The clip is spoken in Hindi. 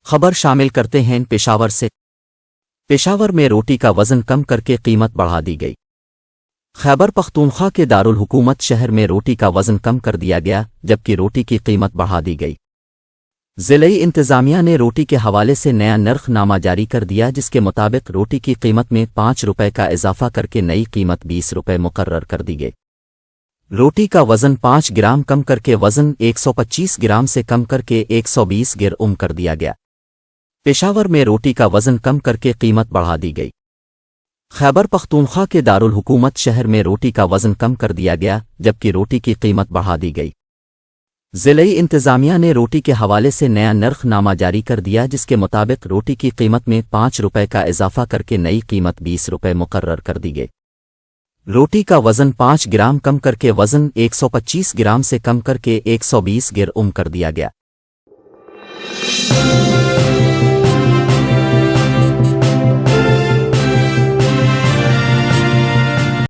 खबर शामिल करते हैं पेशावर से। पेशावर में रोटी का वज़न कम करके कीमत बढ़ा दी गई। खैबर पख्तूनख्वा के दारुल हुकूमत शहर में रोटी का वज़न कम कर दिया गया, जबकि रोटी की कीमत बढ़ा दी गई। ज़िलई इंतज़ामिया ने रोटी के हवाले से नया नर्खनामा जारी कर दिया, जिसके मुताबिक रोटी की कीमत में 5 रुपये का इजाफा करके नई कीमत 20 रुपये मुकर्रर कर दी गई। रोटी का वज़न 5 ग्राम कम करके वज़न 125 ग्राम से कम करके 120 ग्राम कर दिया गया। पेशावर में रोटी का वज़न कम करके कीमत बढ़ा दी गई। खैबर पख्तूनख्वा के दारुल हुकूमत शहर में रोटी का वज़न कम कर दिया गया, जबकि रोटी की कीमत बढ़ा दी गई। ज़िलई इंतज़ामिया ने रोटी के हवाले से नया नर्खनामा जारी कर दिया, जिसके मुताबिक रोटी की कीमत में 5 रुपये का इजाफा करके नई कीमत 20 रुपये मुकर्रर कर दी गई। रोटी का वज़न 5 ग्राम कम करके वज़न 125 ग्राम से कम करके 120 ग्राम कर दिया गया।